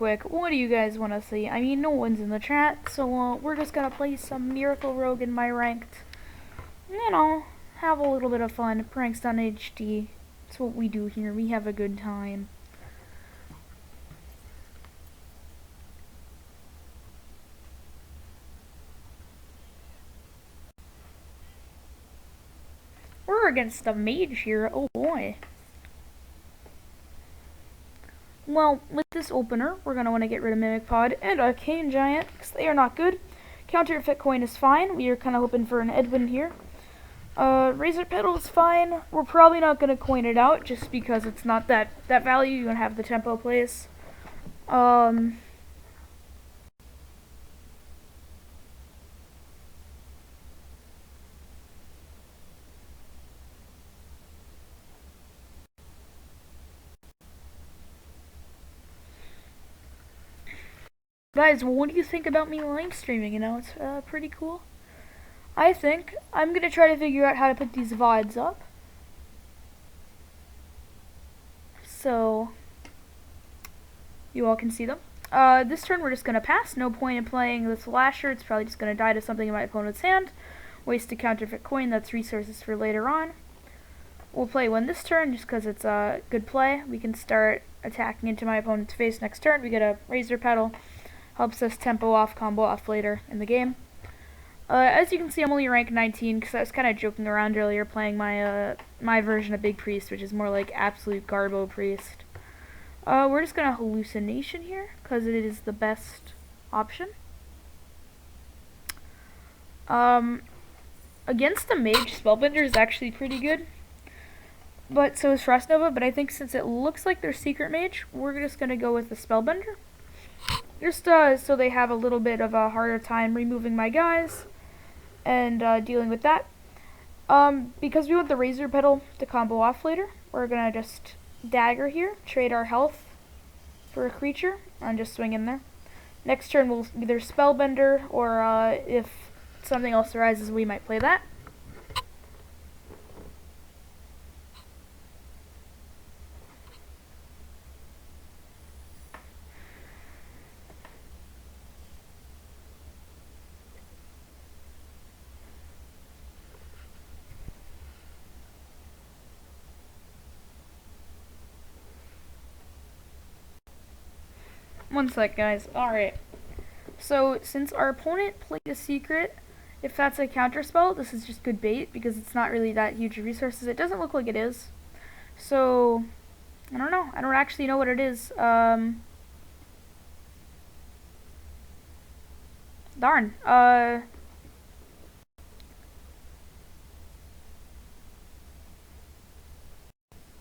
quick. What do you guys want to see? I mean, no one's in the chat, so we're just gonna play some Miracle Rogue in my ranked. You know, have a little bit of fun. Pranks.NHD. That's what we do here. We have a good time. We're against a mage here. Oh boy. Well, with this opener, we're going to want to get rid of Mimic Pod and Arcane Giant, because they are not good. Counterfeit Coin is fine. We are kind of hoping for an Edwin here. Razor Petal is fine. We're probably not going to coin it out, just because it's not that value. You're going to have the tempo plays. Guys, what do you think about me live streaming? You know, it's pretty cool. I think I'm going to try to figure out how to put these VODs up. So you all can see them. This turn we're just going to pass. No point in playing this Lasher. It's probably just going to die to something in my opponent's hand. Waste a counterfeit coin. That's resources for later on. We'll play one this turn just because it's a good play. We can start attacking into my opponent's face next turn. We get a Razor Petal. Helps us tempo off, combo off later in the game. As you can see, I'm only rank 19 because I was kind of joking around earlier playing my my version of Big Priest, which is more like Absolute Garbo Priest. We're just going to Hallucination here because it is the best option. Against the Mage, Spellbender is actually pretty good. But so is Frost Nova, but I think since it looks like they're Secret Mage, we're just going to go with the Spellbender. Just so they have a little bit of a harder time removing my guys and dealing with that. Because we want the Razor Petal to combo off later, we're going to just Dagger here, trade our health for a creature, and just swing in there. Next turn we'll either Spellbender, or if something else arises, we might play that. One sec, guys. Alright. So, since our opponent played a secret, if that's a counterspell, this is just good bait, because it's not really that huge resources. It doesn't look like it is. So, I don't know. I don't actually know what it is. Darn.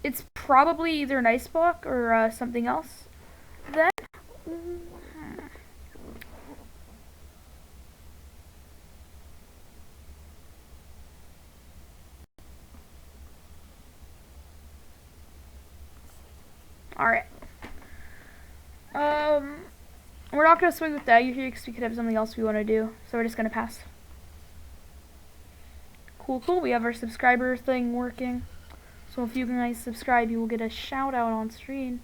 It's probably either an Ice Block or something else. Then, alright. We're not going to swing with Dagger here because we could have something else we want to do. So we're just going to pass. Cool. We have our subscriber thing working. So if you guys subscribe, you will get a shout out on screen.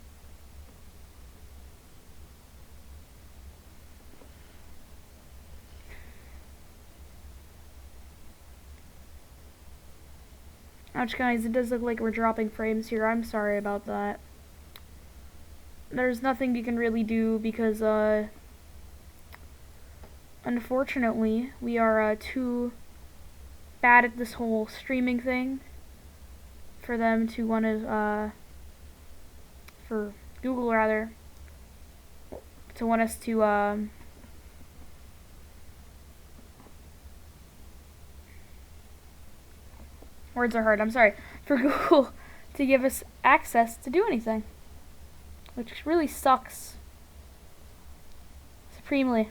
Ouch, guys, it does look like we're dropping frames here. I'm sorry about that. There's nothing you can really do because, unfortunately, we are too bad at this whole streaming thing for them to want to, for Google rather, to want us to, words are hard, I'm sorry, for Google to give us access to do anything. Which really sucks. Supremely.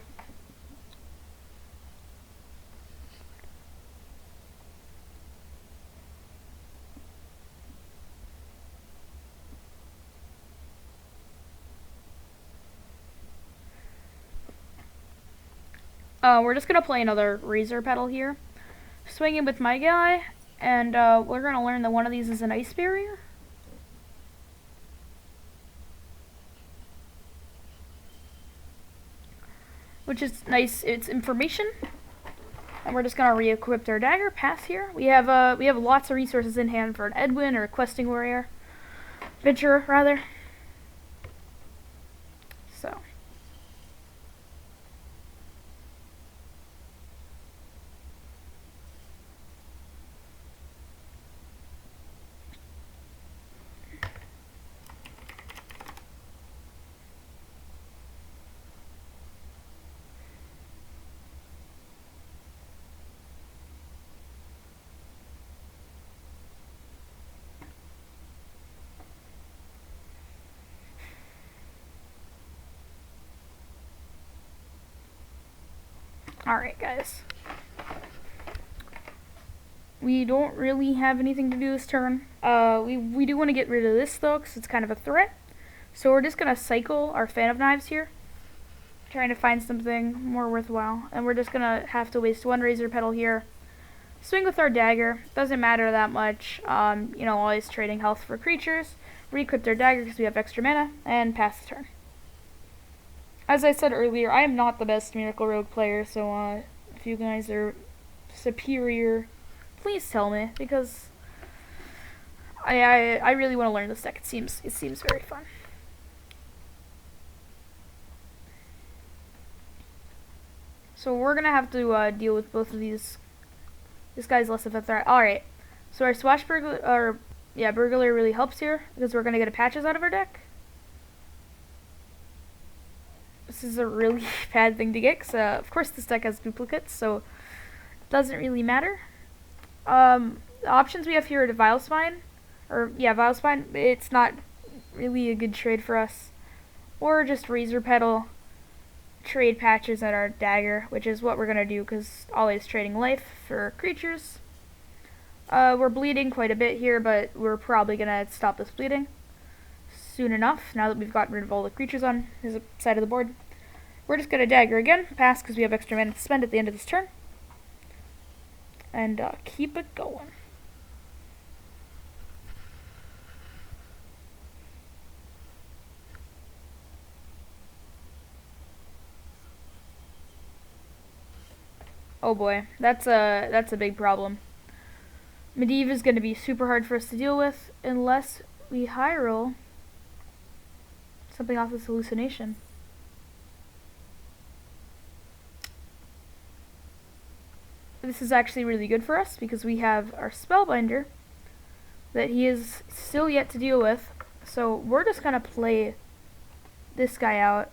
We're just gonna play another Razor Petal here. Swinging with my guy, and we're gonna learn that one of these is an Ice Barrier. which is nice. It's information. And we're just gonna re-equip our dagger. Pass here. We have lots of resources in hand for an Edwin or a questing warrior, adventurer rather. So. Alright, guys. We don't really have anything to do this turn. We do want to get rid of this, though, because it's kind of a threat. So we're just going to cycle our Fan of Knives here, trying to find something more worthwhile. And we're just going to have to waste one Razor Petal here. Swing with our dagger. Doesn't matter that much. You know, always trading health for creatures. Re-equip our dagger because we have extra mana, and pass the turn. As I said earlier, I am not the best Miracle Rogue player, so if you guys are superior, please tell me, because I really want to learn this deck. It seems very fun. So we're gonna have to deal with both of these. This guy's less of a threat. Alright, so our Swashbuckler, Burglar really helps here, because we're gonna get a Patches out of our deck. This is a really bad thing to get, because of course this deck has duplicates, so it doesn't really matter. The options we have here are to Vilespine, Vilespine. It's not really a good trade for us. Or just Razor Petal, trade Patches at our dagger, which is what we're going to do, because always trading life for creatures. We're bleeding quite a bit here, but we're probably going to stop this bleeding soon enough, now that we've gotten rid of all the creatures on his side of the board. We're just going to dagger again, pass because we have extra mana to spend at the end of this turn, and keep it going. Oh boy, that's a big problem. Medivh is going to be super hard for us to deal with unless we high roll something off this hallucination. This is actually really good for us because we have our Spellbinder that he is still yet to deal with. So we're just going to play this guy out.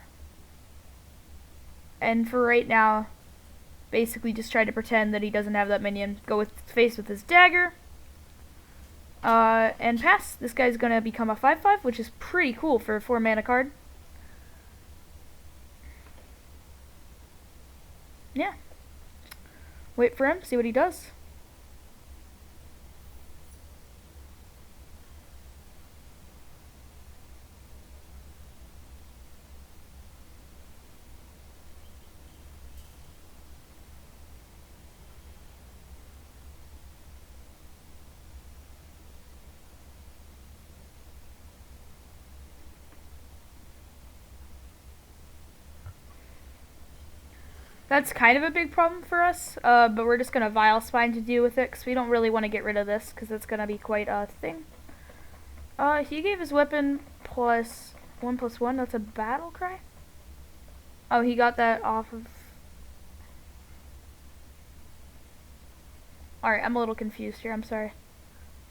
And for right now, basically just try to pretend that he doesn't have that minion. Go with face with his dagger. And pass. This guy's going to become a 5/5, which is pretty cool for a 4 mana card. Yeah. Wait for him, see what he does. That's kind of a big problem for us, but we're just going to Vilespine to deal with it, because we don't really want to get rid of this, because it's going to be quite a thing. He gave his weapon +1/+1, that's a battle cry? Oh, he got that off of... Alright, I'm a little confused here, I'm sorry.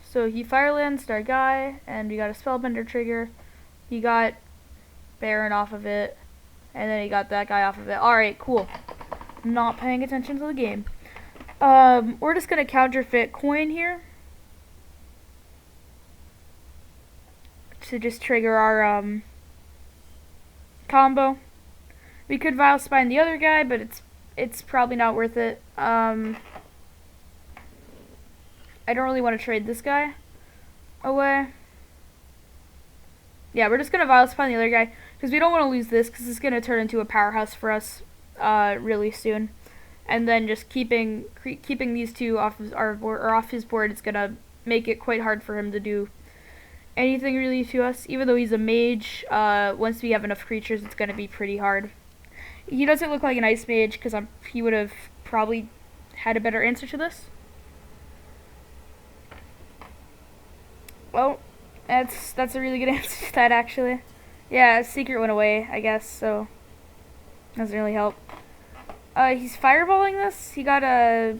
So he Firelands our guy, and we got a Spellbender trigger. He got Baron off of it, and then he got that guy off of it. Alright, cool. Not paying attention to the game. We're just gonna counterfeit coin here to just trigger our combo. We could Vilespine the other guy, but it's probably not worth it. I don't really want to trade this guy away. Yeah, we're just gonna Vilespine the other guy because we don't want to lose this, because it's gonna turn into a powerhouse for us really soon. And then just keeping these two off his board is gonna make it quite hard for him to do anything really to us. Even though he's a mage, once we have enough creatures, it's gonna be pretty hard. He doesn't look like an ice mage because he would have probably had a better answer to this. Well, that's a really good answer to that, actually. Yeah, secret went away, I guess, so doesn't really help. He's fireballing this. He got a...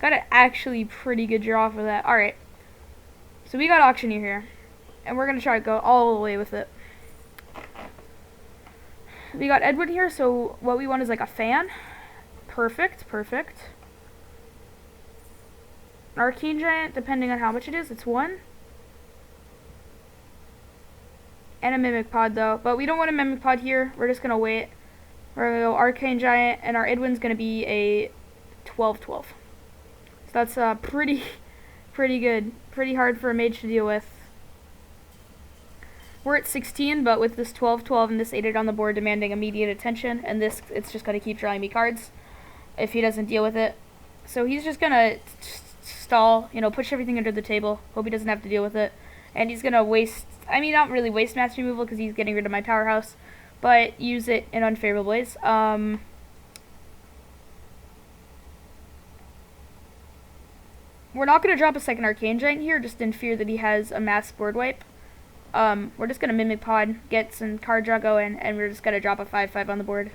Got an actually pretty good draw for that. Alright. So we got Auctioneer here. And we're going to try to go all the way with it. We got Edwin here, so what we want is like a fan. Perfect, perfect. Arcane Giant, depending on how much it is, it's 1. And a Mimic Pod, though. But we don't want a Mimic Pod here. We're just going to wait. We're going to go Arcane Giant, and our Edwin's going to be a 12/12. So that's pretty good. Pretty hard for a mage to deal with. We're at 16, but with this 12/12 and this 8 on the board demanding immediate attention, and this, it's just going to keep drawing me cards if he doesn't deal with it. So he's just going to stall, you know, push everything under the table, hope he doesn't have to deal with it. And he's going to waste, I mean, not really waste mass removal because he's getting rid of my powerhouse, but use it in unfavorable ways. We're not going to drop a second Arcane Giant here, just in fear that he has a mass board wipe. We're just going to Mimic Pod, get some card draw going, and we're just going to drop a 5/5 on the board.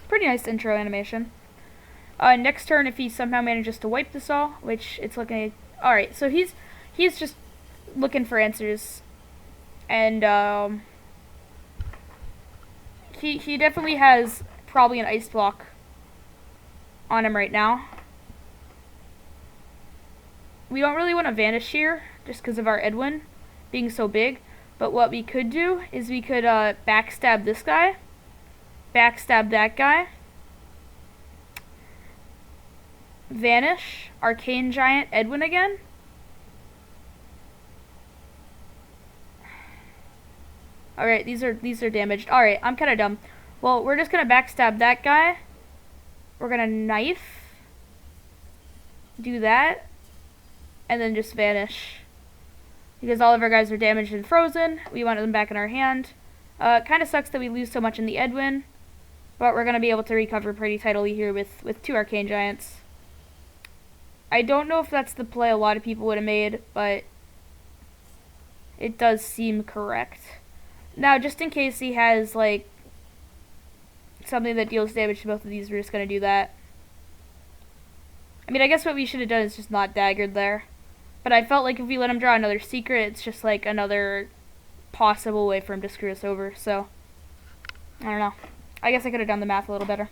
Pretty nice intro animation. Next turn, if he somehow manages to wipe this all, which it's looking... Alright, so he's just looking for answers. And, he definitely has probably an ice block on him right now. We don't really want to vanish here, just because of our Edwin being so big. But what we could do is we could backstab this guy, backstab that guy, vanish, Arcane Giant, Edwin again. Alright, these are damaged. Alright, I'm kind of dumb. Well, we're just going to backstab that guy. We're going to knife, do that, and then just vanish. Because all of our guys are damaged and frozen. We want them back in our hand. Kind of sucks that we lose so much in the Edwin, but we're going to be able to recover pretty tidily here with 2 Arcane Giants. I don't know if that's the play a lot of people would have made, but it does seem correct. Now, just in case he has, like, something that deals damage to both of these, we're just going to do that. I mean, I guess what we should have done is just not daggered there. But I felt like if we let him draw another secret, it's just like another possible way for him to screw us over. So, I don't know. I guess I could have done the math a little better.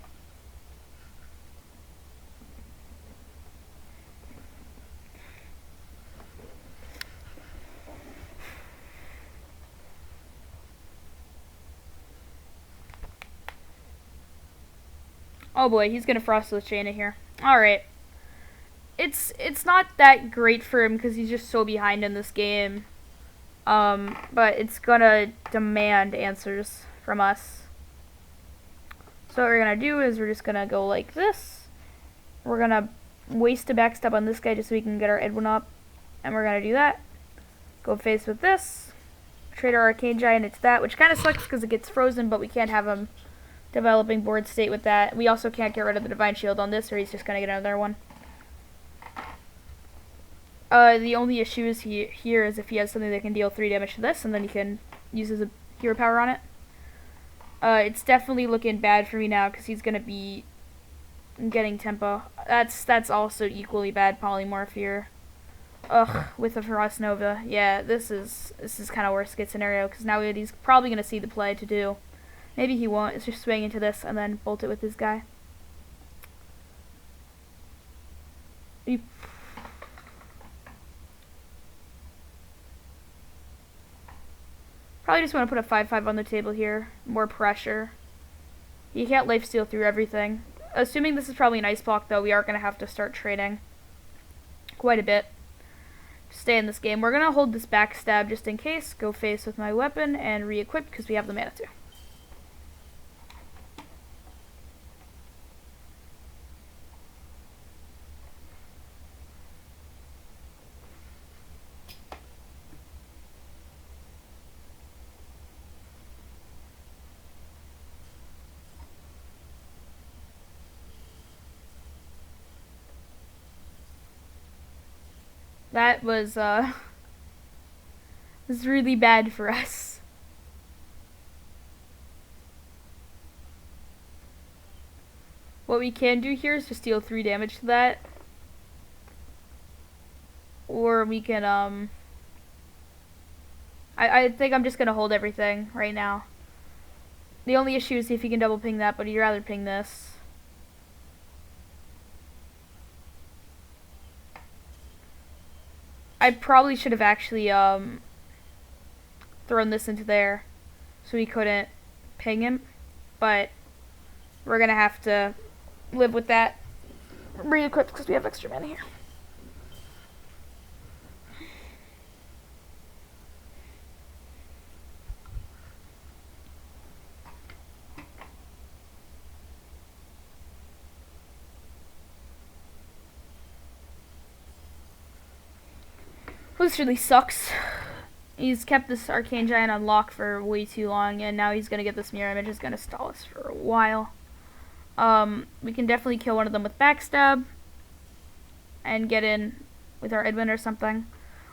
Oh boy, he's gonna Frost with Jaina here. Alright. It's not that great for him because he's just so behind in this game. But it's gonna demand answers from us. So what we're gonna do is we're just gonna go like this. We're gonna waste a backstab on this guy just so we can get our Edwin up. And we're gonna do that. Go face with this. Trade our Arcane Giant, it's that, which kind of sucks because it gets frozen, but we can't have him developing board state with that. We also can't get rid of the Divine Shield on this, or he's just going to get another one. The only issue is here is if he has something that can deal 3 damage to this, and then he can use his hero power on it. It's definitely looking bad for me now, because he's going to be getting tempo. That's also equally bad polymorph here. Ugh, with a Frost Nova. Yeah, this is kind of worst case scenario, because now he's probably going to see the play to do. Maybe he won't. It's just swing into this and then bolt it with this guy. Probably just want to put a 5/5 on the table here. More pressure. You can't lifesteal through everything. Assuming this is probably an ice block, though, we are going to have to start trading quite a bit to stay in this game. We're going to hold this backstab just in case. Go face with my weapon and re-equip because we have the mana to. That was really bad for us. What we can do here is just deal 3 damage to that. Or we can, I think I'm just gonna hold everything right now. The only issue is if you can double ping that, but you'd rather ping this. I probably should have actually, thrown this into there so he couldn't ping him, but we're gonna have to live with that. Re-equip because we have extra mana here. This really sucks. He's kept this Arcane Giant on lock for way too long, and now he's gonna get this mirror image. Is gonna stall us for a while. We can definitely kill one of them with backstab and get in with our Edwin or something.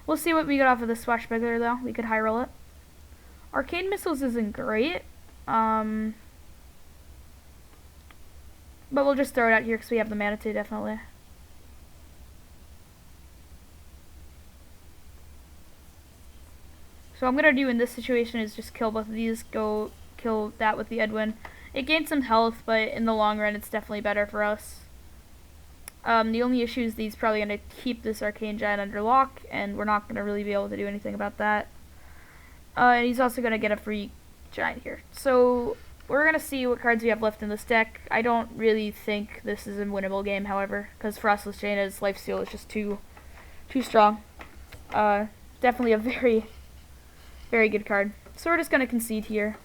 We'll see what we get off of the Swashbuckler though. We could high roll it. Arcane Missiles isn't great. But we'll just throw it out here because we have the mana to, definitely. So what I'm going to do in this situation is just kill both of these, go kill that with the Edwin. It gains some health, but in the long run it's definitely better for us. The only issue is he's probably going to keep this Arcane Giant under lock, and we're not going to really be able to do anything about that. And he's also going to get a free Giant here. So we're going to see what cards we have left in this deck. I don't really think this is a winnable game, however, because Frostless Jaina's Lifesteal is just too strong. Definitely a very good card. So we're just going to concede here.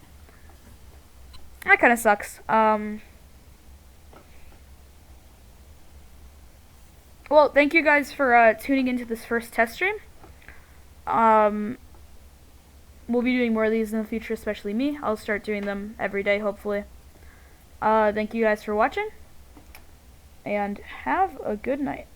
That kind of sucks. Well, thank you guys for tuning into this first test stream. We'll be doing more of these in the future, especially me. I'll start doing them every day, hopefully. Thank you guys for watching, and have a good night.